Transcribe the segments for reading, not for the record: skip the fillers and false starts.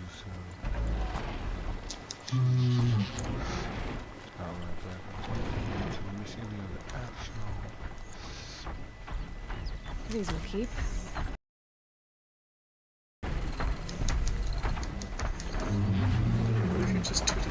so outright back to the receiving of the action. These will keep. What if you just took it?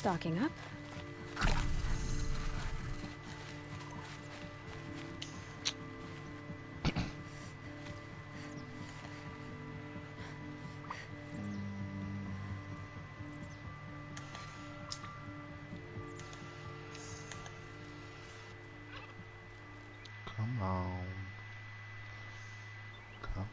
Stocking up. Come on. Come on.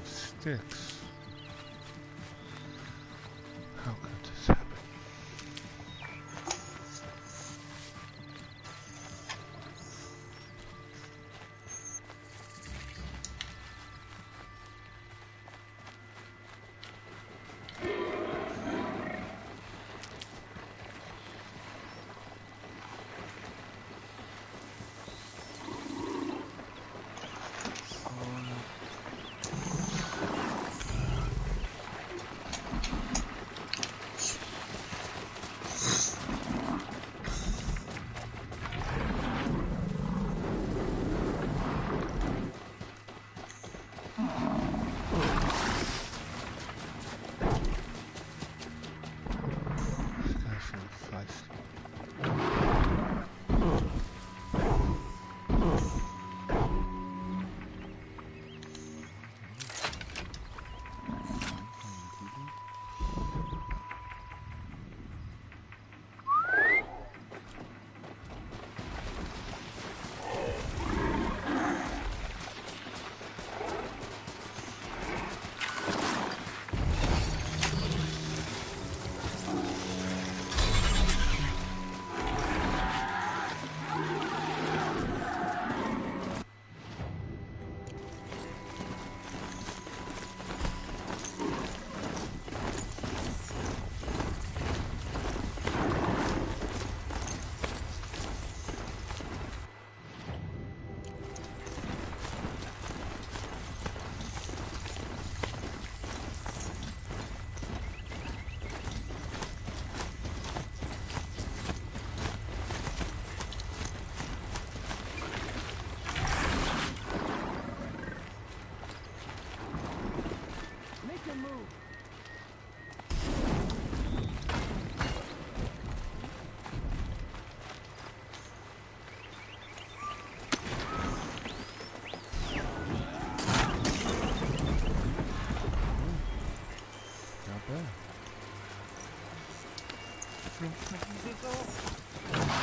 Sticks. How could this happen?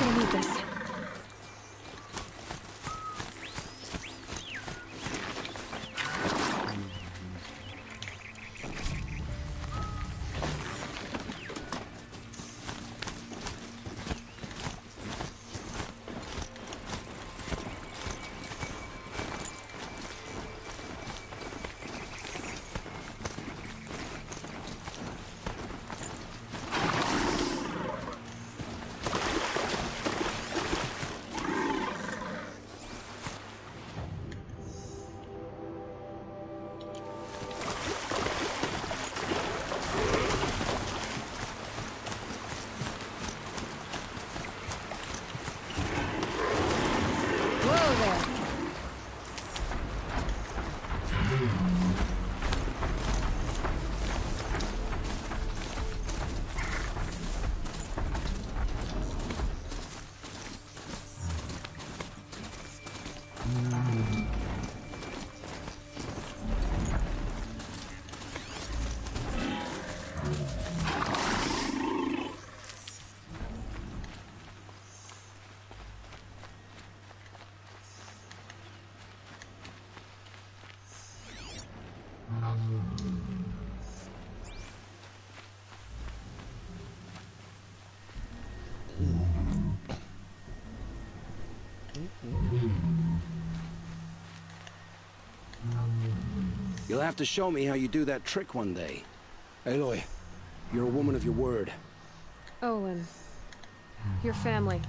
gonna need this. You'll have to show me how you do that trick one day. Aloy, you're a woman of your word. Olin. Your family.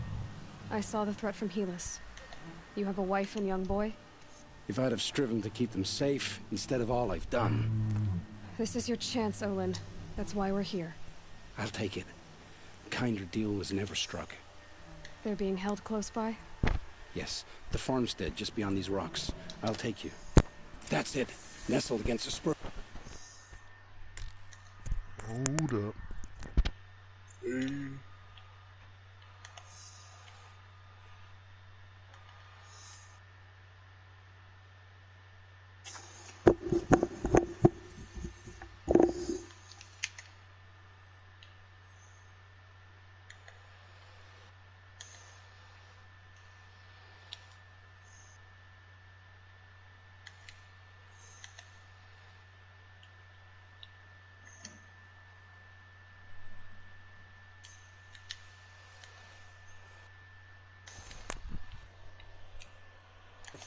I saw the threat from Helis. You have a wife and young boy? If I'd have striven to keep them safe, instead of all I've done. This is your chance, Olin. That's why we're here. I'll take it. A kinder deal was never struck. They're being held close by? Yes, the farmstead just beyond these rocks. I'll take you. That's it. Nestled against a spur. Hold up.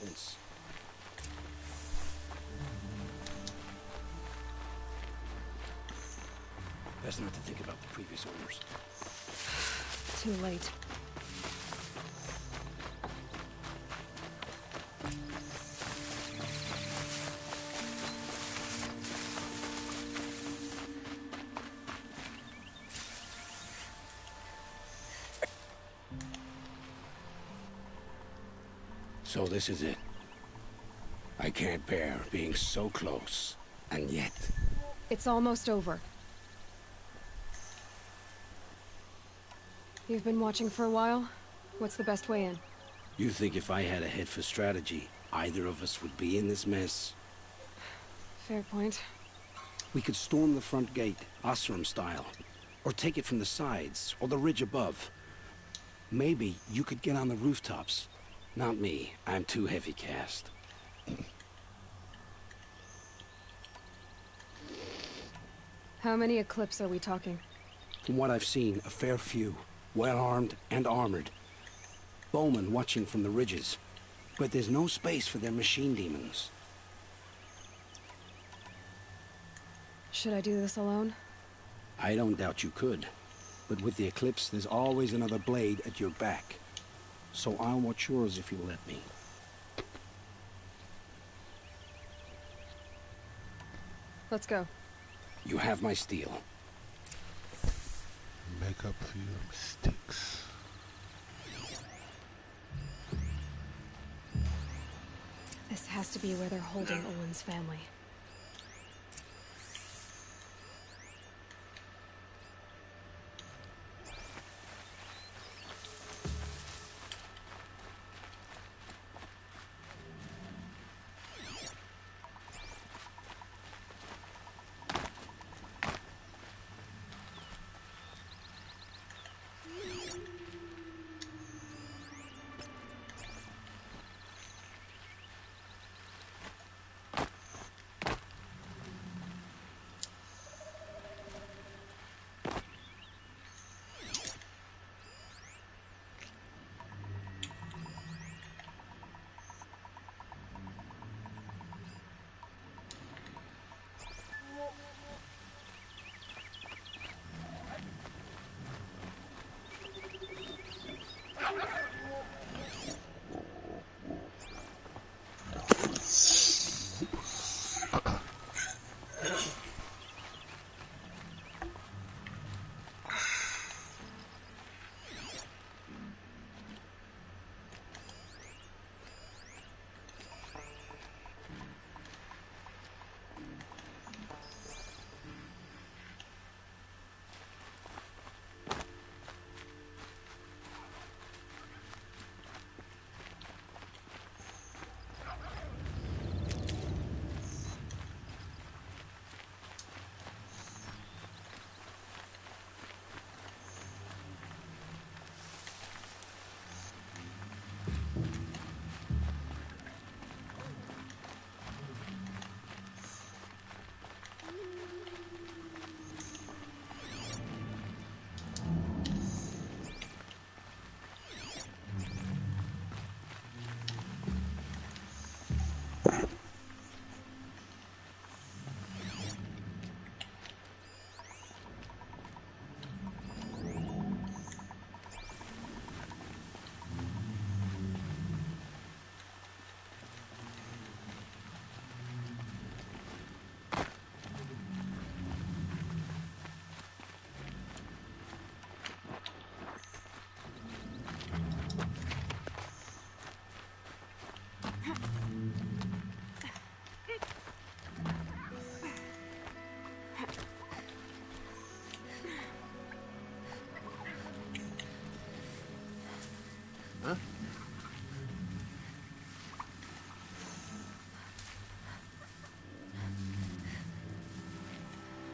Vince. Best not to think about the previous owners. Too late. So this is it. I can't bear being so close, and yet... It's almost over. You've been watching for a while? What's the best way in? You think if I had a head for strategy, either of us would be in this mess? Fair point. We could storm the front gate, Osram style. Or take it from the sides, or the ridge above. Maybe you could get on the rooftops. Not me. I'm too heavy cast. How many Eclipse are we talking? From what I've seen, a fair few. Well-armed and armored. Bowmen watching from the ridges. But there's no space for their machine demons. Should I do this alone? I don't doubt you could. But with the Eclipse, there's always another blade at your back. So I'll watch yours if you'll let me. Let's go. You have my steel. Make up for your mistakes. This has to be where they're holding Olin's family. huh?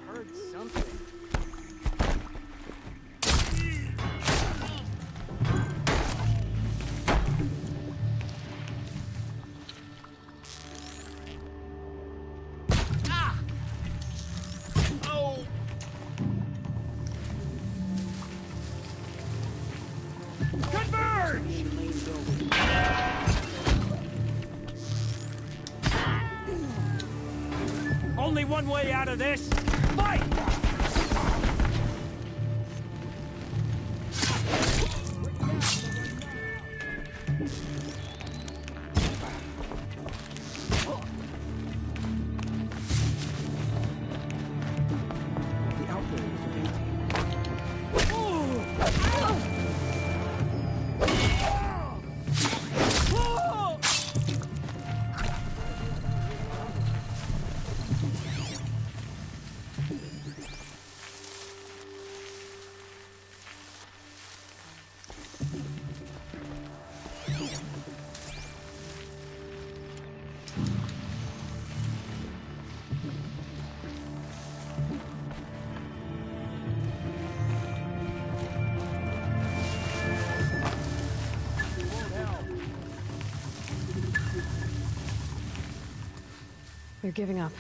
Heard something. Only one way out of this! Fight! The outlaw is empty. They're giving up.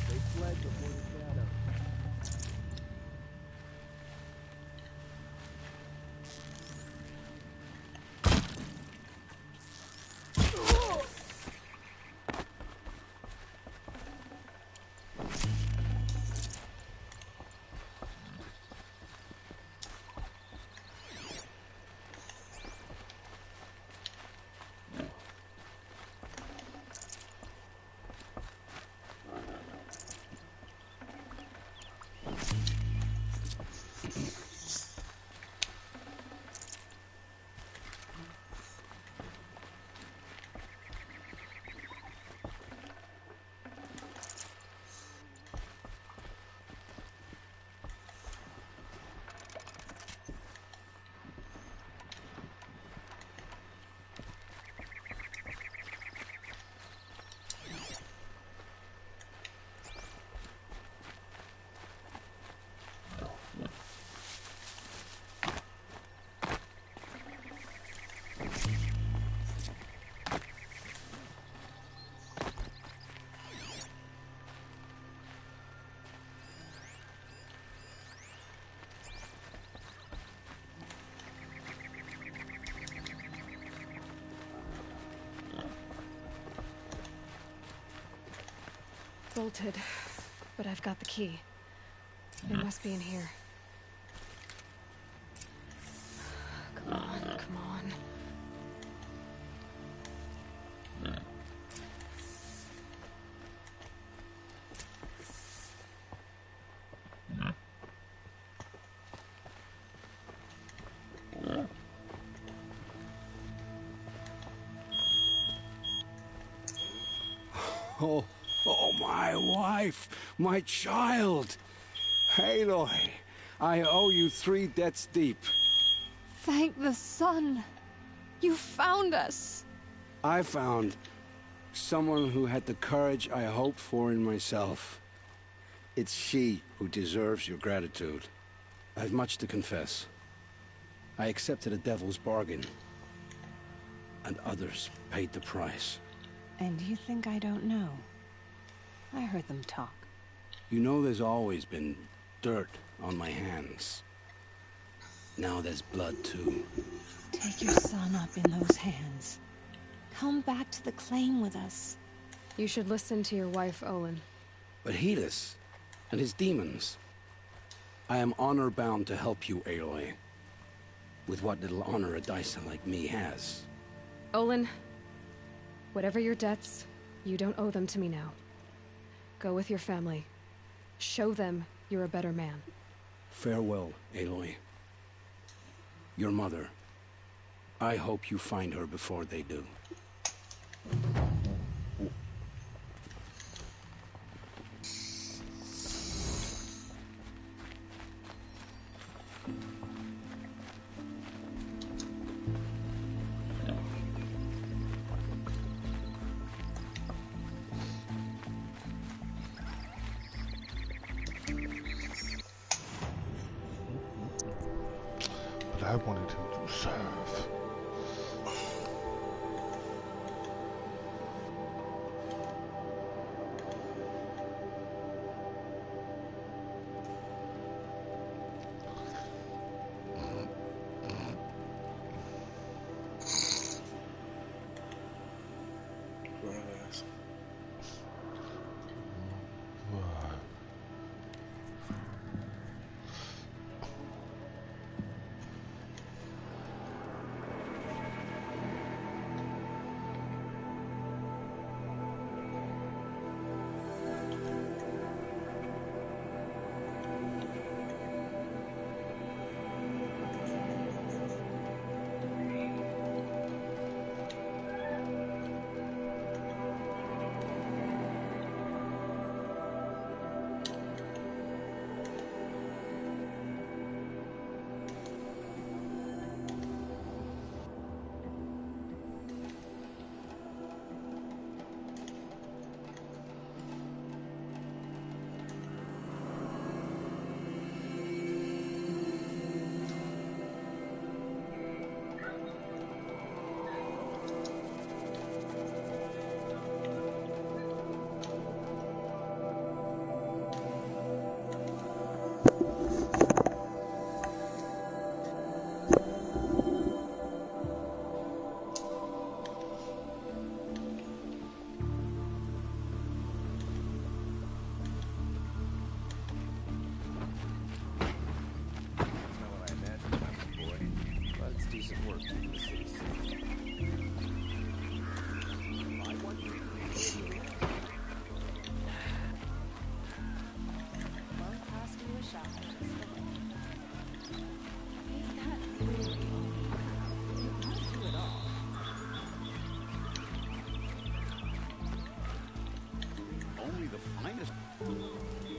They fled before the shadow. Bolted, but I've got the key. They must be in here. Come on, come on. Oh, oh, my wife, my child. Aloy, I owe you 3 debts deep. Thank the sun! You found us! I found someone who had the courage I hoped for in myself. It's she who deserves your gratitude. I have much to confess. I accepted a devil's bargain, and others paid the price. And you think I don't know? I heard them talk. You know there's always been dirt on my hands. Now there's blood too. Take your son up in those hands. Come back to the claim with us. You should listen to your wife, Olin. But Helis and his demons. I am honor-bound to help you, Aloy. With what little honor a Dyson like me has. Olin, whatever your debts, you don't owe them to me now. Go with your family. Show them you're a better man. Farewell, Aloy. Your mother. I hope you find her before they do. I wanted him to serve.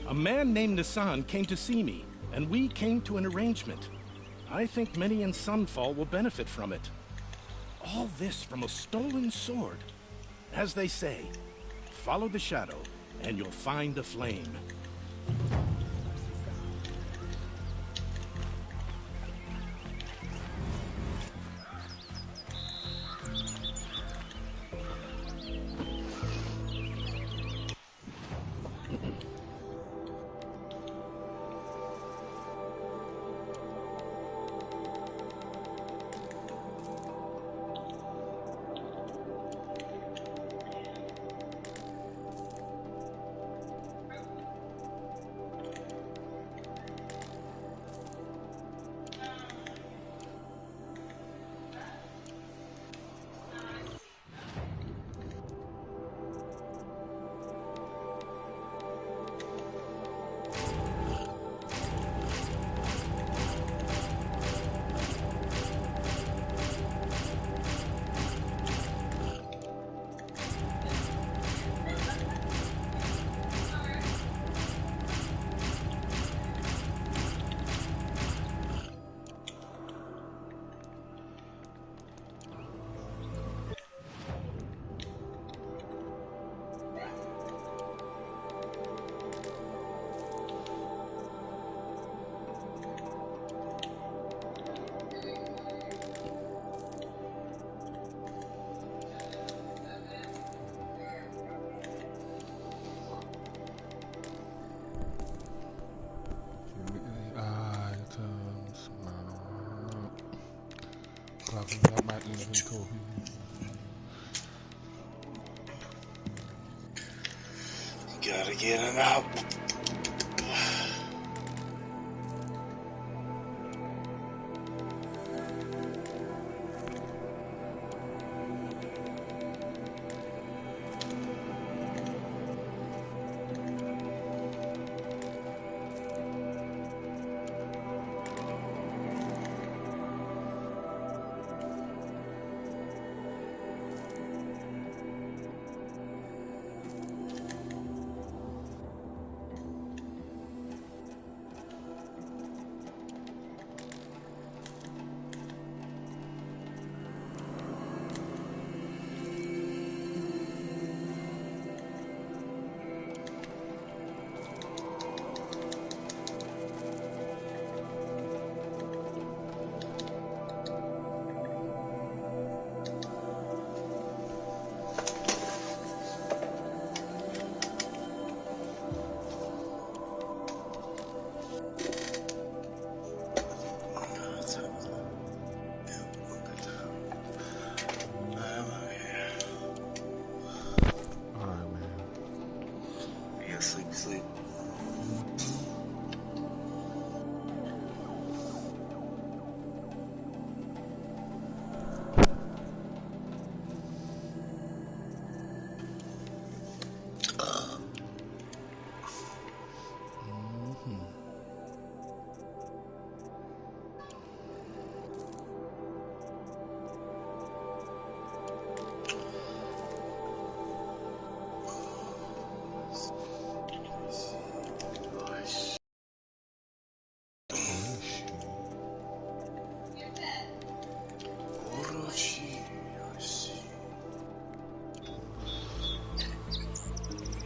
A man named Nassan came to see me, and we came to an arrangement. I think many in Sunfall will benefit from it. All this from a stolen sword. As they say, follow the shadow, and you'll find the flame. Items. Copy out my inventory. Gotta get it out.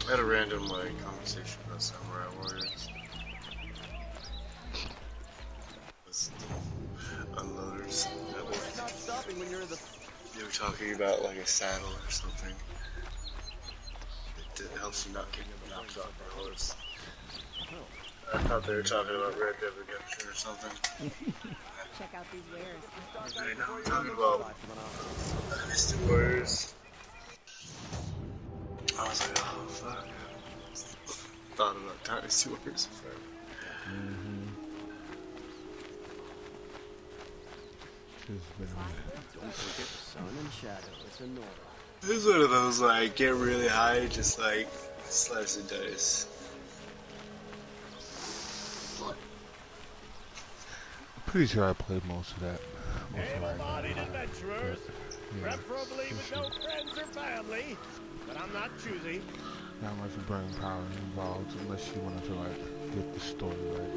I had a random like conversation about Samurai Warriors. With unloaders. It's not stopping when you're in the... They were talking about like a saddle or something. It helps you not get knocked off your horse. I thought they were talking about Red Dead Redemption or something. Check out these wares. I know, I'm talking about Dynasty Warriors. I was like, oh fuck. Thought about Dynasty Warriors forever. Don't forget the sun and shadow. It's a normal. This is one of those like get really high, just like slice and dice. Pretty sure I played most of that. Able-bodied adventurers, Yeah, preferably with for no sure. friends or family, but I'm not choosy. Not much brain power involved unless you wanted to like get the story right.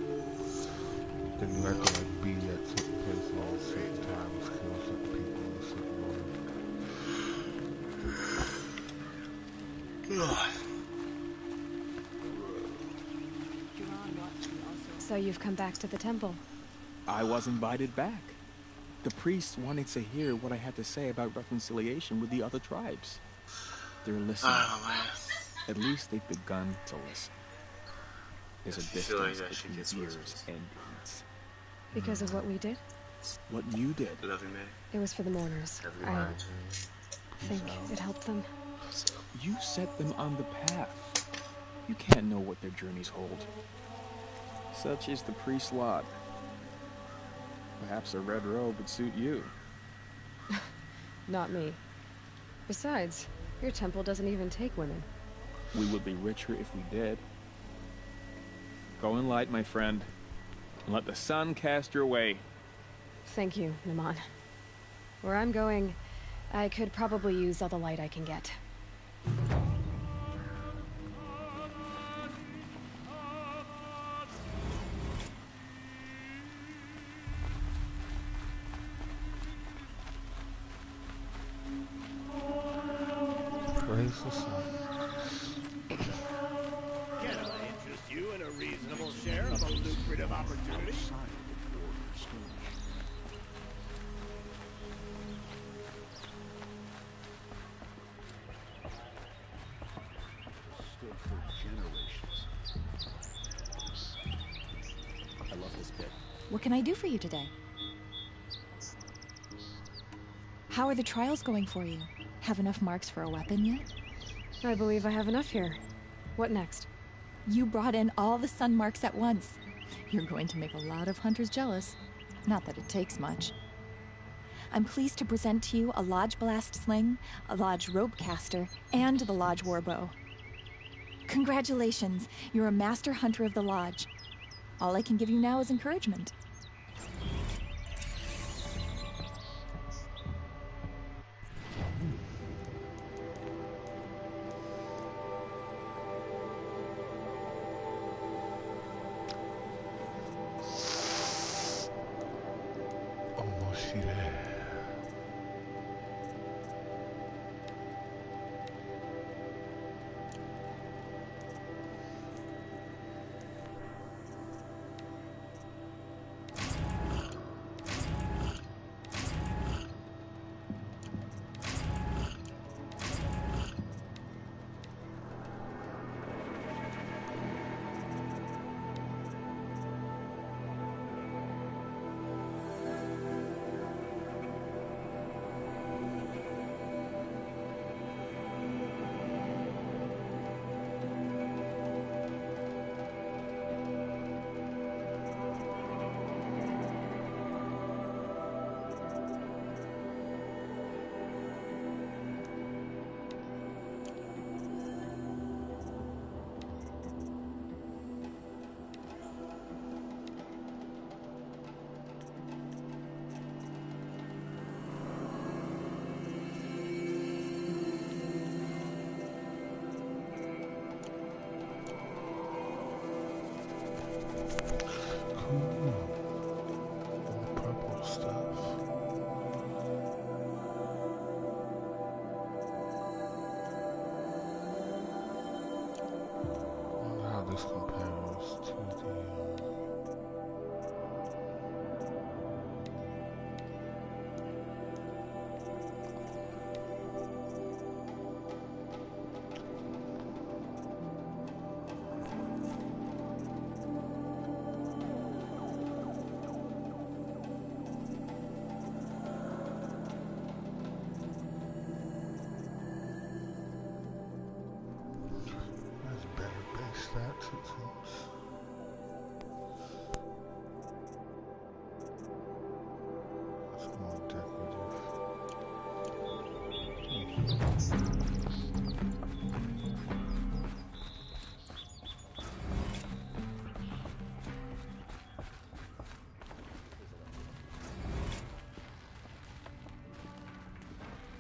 Then you have to like be at certain places at certain times, kill certain people in a certain order. So you've come back to the temple. I was invited back. The priests wanted to hear what I had to say about reconciliation with the other tribes. They're listening. Oh man. At least they've begun to listen. There's a I feel like distance that should between get ears whispers. and deeds. Because of what we did? What you did. Love you, man. It was for the mourners. Have a good I night. think it helped them. So, You set them on the path. You can't know what their journeys hold. Such is the priest's lot. Perhaps a red robe would suit you. Not me. Besides, your temple doesn't even take women. We would be richer if we did. Go in light, my friend, and let the sun cast your way. Thank you, Naman. Where I'm going, I could probably use all the light I can get. Praise the sun. Can I interest you in a reasonable share of a lucrative opportunity? Stood for generations. I love this bit. What can I do for you today? How are the trials going for you? Have enough marks for a weapon yet? I believe I have enough here. What next? You brought in all the sun marks at once. You're going to make a lot of hunters jealous. Not that it takes much. I'm pleased to present to you a Lodge Blast Sling, a Lodge Rope Caster, and the Lodge Warbow. Congratulations, you're a master hunter of the Lodge. All I can give you now is encouragement. Almost there.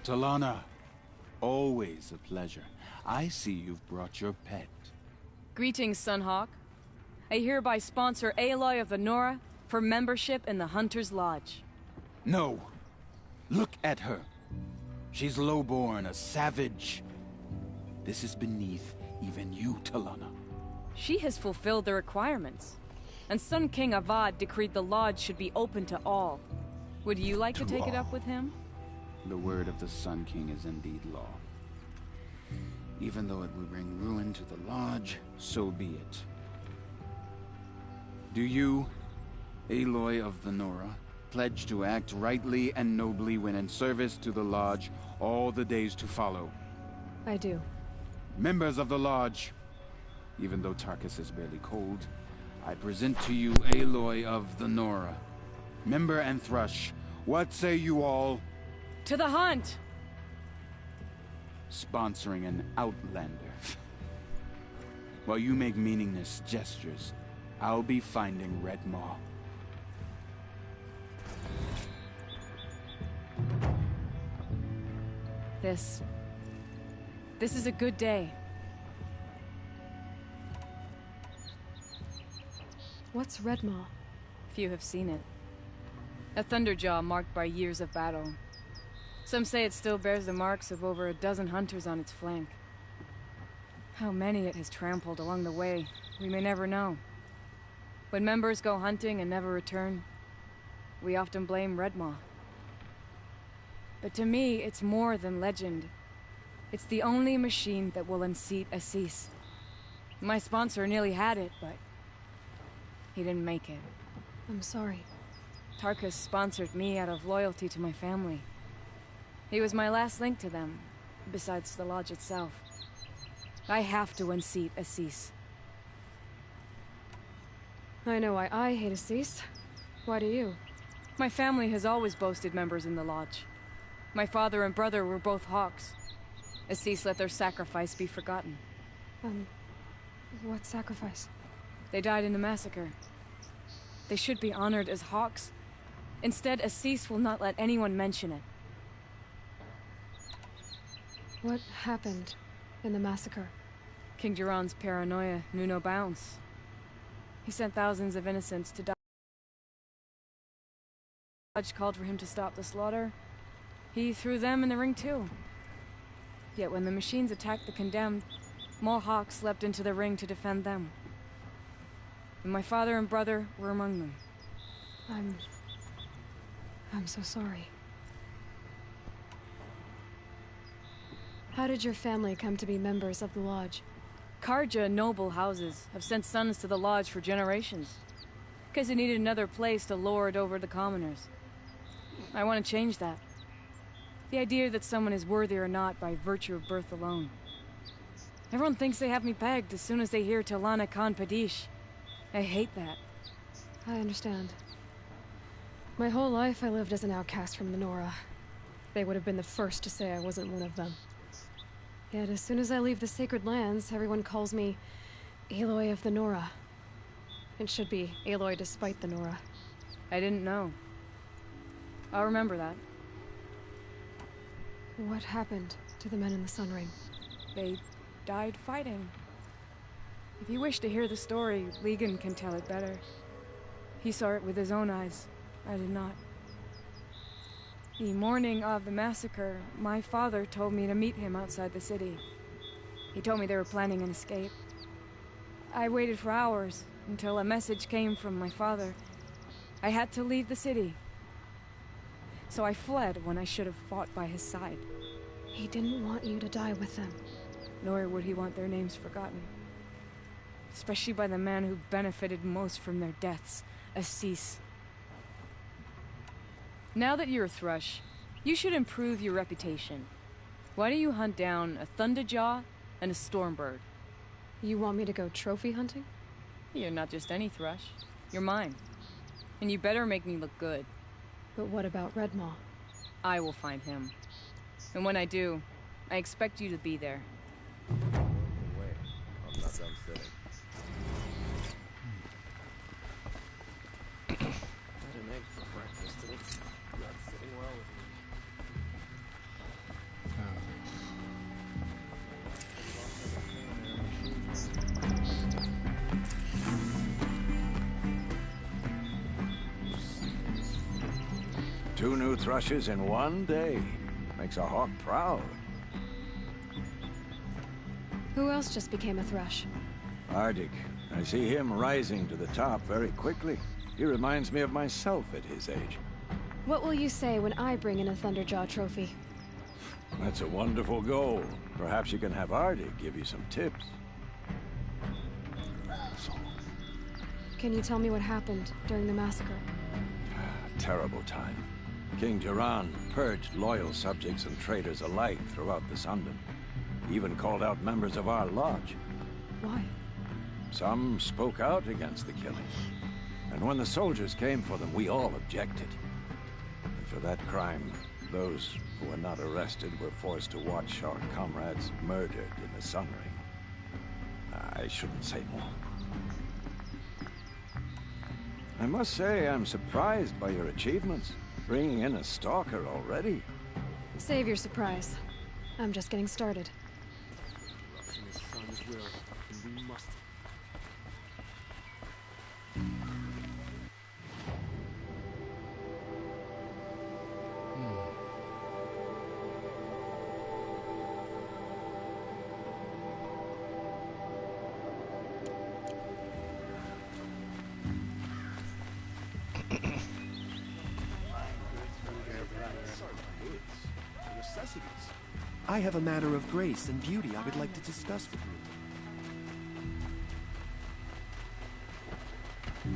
Talana, always a pleasure. I see you've brought your pet. Greetings, Sunhawk. I hereby sponsor Aloy of the Nora for membership in the Hunter's Lodge. No. Look at her. She's lowborn, a savage. This is beneath even you, Talana. She has fulfilled the requirements. And Sun King Avad decreed the Lodge should be open to all. Would you like to take it up with him? The word of the Sun King is indeed law. Even though it will bring ruin to the Lodge, so be it. Do you, Aloy of the Nora, pledge to act rightly and nobly when in service to the Lodge all the days to follow? I do. Members of the Lodge, even though Tarkus is barely cold, I present to you Aloy of the Nora. Member and Thrush, what say you all? To the hunt! Sponsoring an outlander. While you make meaningless gestures, I'll be finding Red Maw. This is a good day. What's Red Maw? Few have seen it. A Thunderjaw marked by years of battle. Some say it still bears the marks of over a dozen hunters on its flank. How many it has trampled along the way, we may never know. When members go hunting and never return, we often blame Red Maw. But to me, it's more than legend. It's the only machine that will unseat Assis. My sponsor nearly had it, but he didn't make it. I'm sorry. Tarkus sponsored me out of loyalty to my family. He was my last link to them, besides the Lodge itself. I have to unseat Assis. I know why I hate Assis. Why do you? My family has always boasted members in the Lodge. My father and brother were both Hawks. Assis let their sacrifice be forgotten. What sacrifice? They died in the massacre. They should be honored as Hawks. Instead, Assis will not let anyone mention it. What happened in the massacre? King Jiran's paranoia knew no bounds. He sent thousands of innocents to die. The Lodge called for him to stop the slaughter. He threw them in the ring too. Yet when the machines attacked the condemned, more Hawks leapt into the ring to defend them. And my father and brother were among them. I'm so sorry. How did your family come to be members of the Lodge? Karja noble houses have sent sons to the Lodge for generations. Because they needed another place to lord over the commoners. I want to change that. The idea that someone is worthy or not by virtue of birth alone. Everyone thinks they have me pegged as soon as they hear Talana Khan Padish. I hate that. I understand. My whole life I lived as an outcast from the Nora. They would have been the first to say I wasn't one of them. Yet as soon as I leave the Sacred Lands, everyone calls me Aloy of the Nora. It should be Aloy despite the Nora. I didn't know. I'll remember that. What happened to the men in the Sun Ring? They died fighting. If you wish to hear the story, Legan can tell it better. He saw it with his own eyes. I did not. The morning of the massacre, my father told me to meet him outside the city. He told me they were planning an escape. I waited for hours until a message came from my father. I had to leave the city. So I fled when I should have fought by his side. He didn't want you to die with them. Nor would he want their names forgotten. Especially by the man who benefited most from their deaths, Assis. Now that you're a Thrush, you should improve your reputation. Why do you hunt down a Thunderjaw and a Stormbird? You want me to go trophy hunting? You're not just any Thrush. You're mine. And you better make me look good. But what about Red Maw? I will find him. And when I do, I expect you to be there. Wait, I'm not done sitting. I had an egg for breakfast, and it's not sitting well with me. Two new thrushes in one day. Makes a hawk proud. Who else just became a thrush? Ardig. I see him rising to the top very quickly. He reminds me of myself at his age. What will you say when I bring in a Thunderjaw trophy? That's a wonderful goal. Perhaps you can have Ardig give you some tips. Can you tell me what happened during the massacre? Terrible time. King Jiran purged loyal subjects and traitors alike throughout the Sundom. He even called out members of our lodge. Why? Some spoke out against the killing. And when the soldiers came for them, we all objected. And for that crime, those who were not arrested were forced to watch our comrades murdered in the Sun Ring. I shouldn't say more. I must say I'm surprised by your achievements. Bringing in a stalker already. Save your surprise. I'm just getting started. In his son's will, and we must. I have a matter of grace and beauty I would like to discuss with you.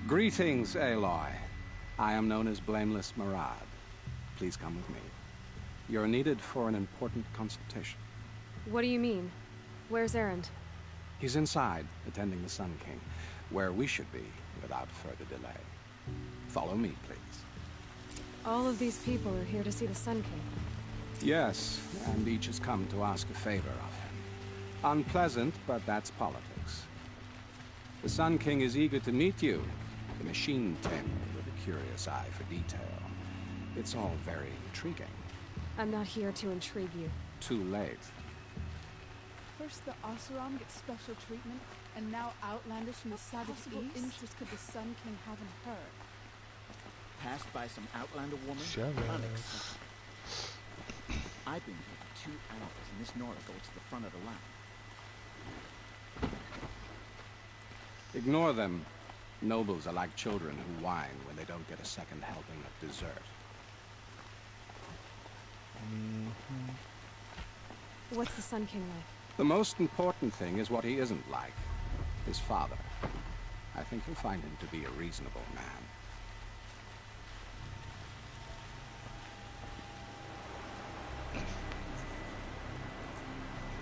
Greetings, Aloy. I am known as Blameless Murad. Please come with me. You're needed for an important consultation. What do you mean? Where's Erend? He's inside, attending the Sun King, where we should be without further delay. Follow me, please. All of these people are here to see the Sun King. Yes, and each has come to ask a favor of him. Unpleasant, but that's politics. The Sun King is eager to meet you, the machine tamer with a curious eye for detail. It's all very intriguing. I'm not here to intrigue you. Too late. First, the Oseram gets special treatment, and now outlanders from the Savage East? Interest could the Sun King have in her? Passed by some outlander woman? Unacceptable. I've been here for 2 hours, and this Nora goes to the front of the line. Ignore them. Nobles are like children who whine when they don't get a second helping of dessert. What's the Sun King like? The most important thing is what he isn't like. His father. I think you'll find him to be a reasonable man.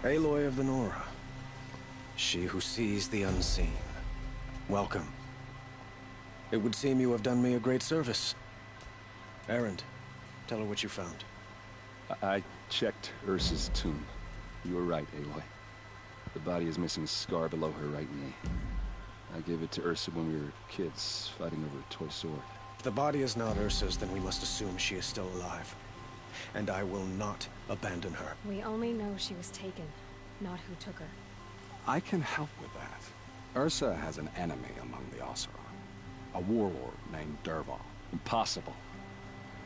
Aloy of the Nora. She who sees the unseen. Welcome. It would seem you have done me a great service. Erend, tell her what you found. I checked Ursa's tomb. You were right, Aloy. The body is missing a scar below her right knee. I gave it to Ursa when we were kids, fighting over a toy sword. If the body is not Ursa's, then we must assume she is still alive. And I will not abandon her. We only know she was taken, not who took her. I can help with that. Ursa has an enemy among the Oseram. A warlord named Dervahl. Impossible.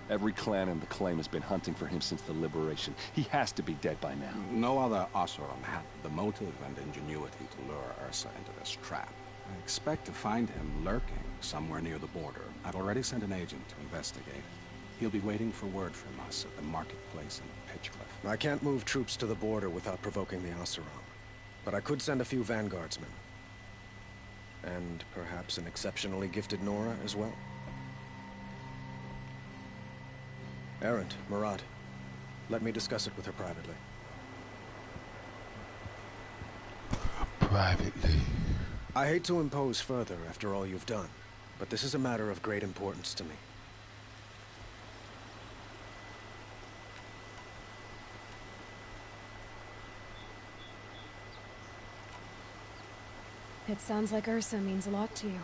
Every clan in the claim has been hunting for him since the liberation. He has to be dead by now. No other Oseram had the motive and ingenuity to lure Ursa into this trap. I expect to find him lurking somewhere near the border. I've already sent an agent to investigate. He'll be waiting for word from us at the marketplace in Pitchcliff. I can't move troops to the border without provoking the Oseram. But I could send a few vanguardsmen. And perhaps an exceptionally gifted Nora as well. Erend, Murad, let me discuss it with her privately. privately. I hate to impose further after all you've done, but this is a matter of great importance to me. It sounds like Ursa means a lot to you.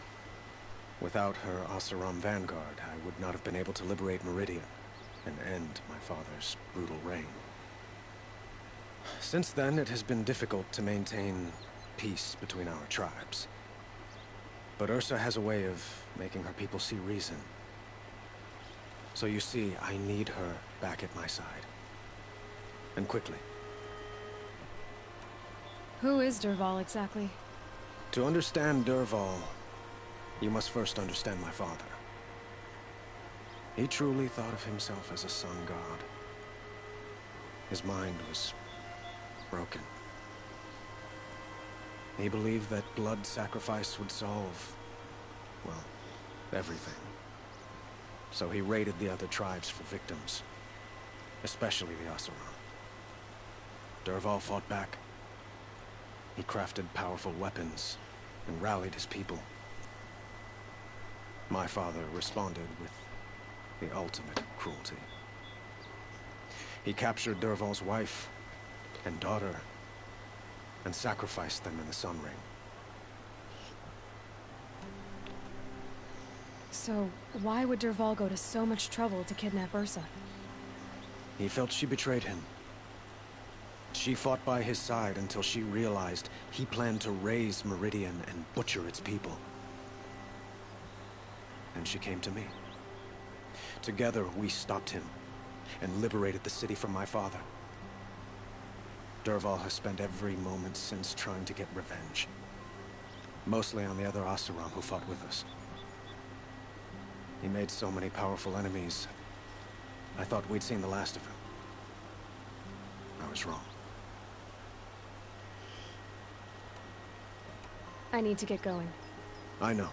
Without her Oseram vanguard, I would not have been able to liberate Meridian and end my father's brutal reign. Since then, it has been difficult to maintain peace between our tribes. But Ursa has a way of making her people see reason. So you see, I need her back at my side. And quickly. Who is Dervahl exactly? To understand Dervahl, you must first understand my father. He truly thought of himself as a sun god. His mind was broken. He believed that blood sacrifice would solve, well, everything. So he raided the other tribes for victims, especially the Oseram. Dervahl fought back. He crafted powerful weapons and rallied his people. My father responded with the ultimate cruelty. He captured Dervahl's wife and daughter and sacrificed them in the Sun Ring. So, why would Dervahl go to so much trouble to kidnap Ursa? He felt she betrayed him. She fought by his side until she realized he planned to raise Meridian and butcher its people. And she came to me. Together, we stopped him and liberated the city from my father. Dervahl has spent every moment since trying to get revenge. Mostly on the other Oseram who fought with us. He made so many powerful enemies. I thought we'd seen the last of him. I was wrong. I need to get going. I know.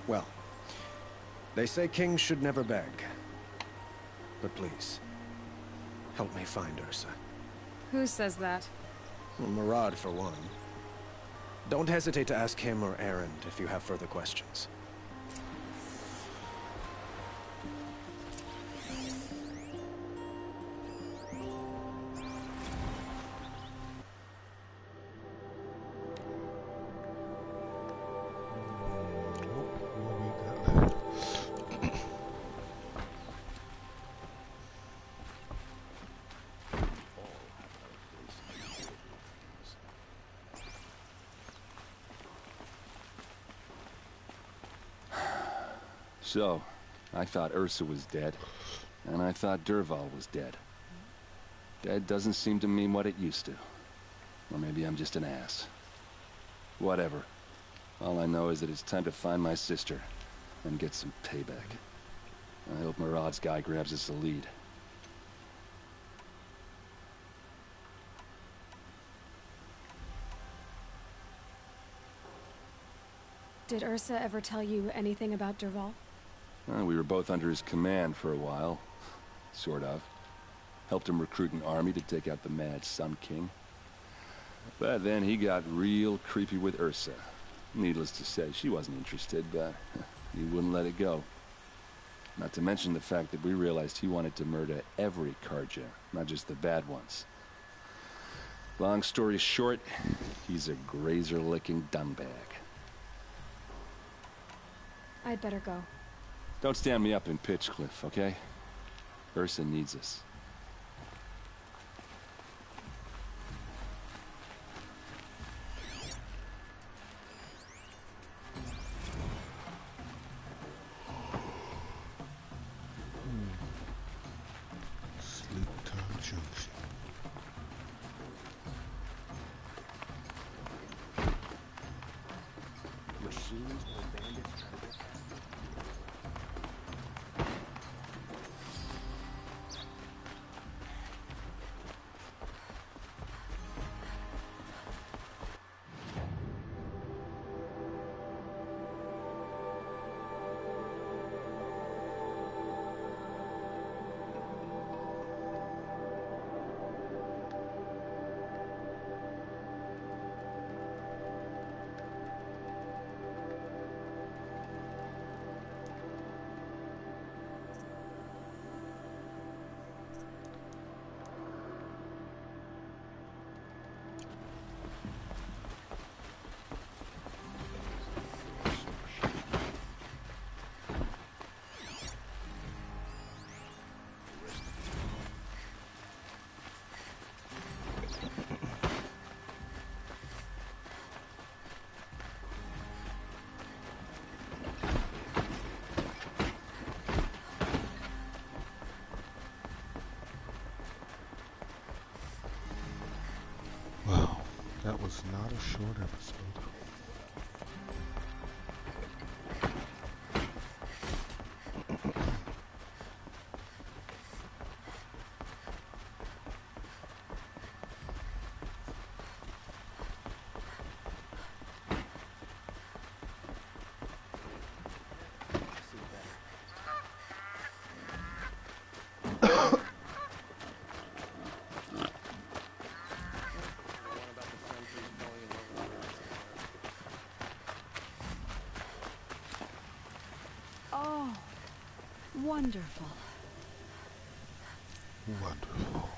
Well, they say kings should never beg. But please, help me find Ursa. Who says that? Well, Murad, for one. Don't hesitate to ask him or Erend if you have further questions. So, I thought Ursa was dead, and I thought Dervahl was dead. Dead doesn't seem to mean what it used to. Or maybe I'm just an ass. Whatever. All I know is that it's time to find my sister and get some payback. I hope Murad's guy grabs us the lead. Did Ursa ever tell you anything about Dervahl? We were both under his command for a while. Sort of. Helped him recruit an army to take out the Mad Sun King. But then he got real creepy with Ursa. Needless to say, she wasn't interested, but he wouldn't let it go. Not to mention the fact that we realized he wanted to murder every Carja, not just the bad ones. Long story short, he's a grazer-licking dumbbag. I'd better go. Don't stand me up in Pitchcliff, okay? Ursa needs us. Sleeptown Junction. Machines or bandits trying to get past. That was not a short episode. Oh, wonderful. Wonderful.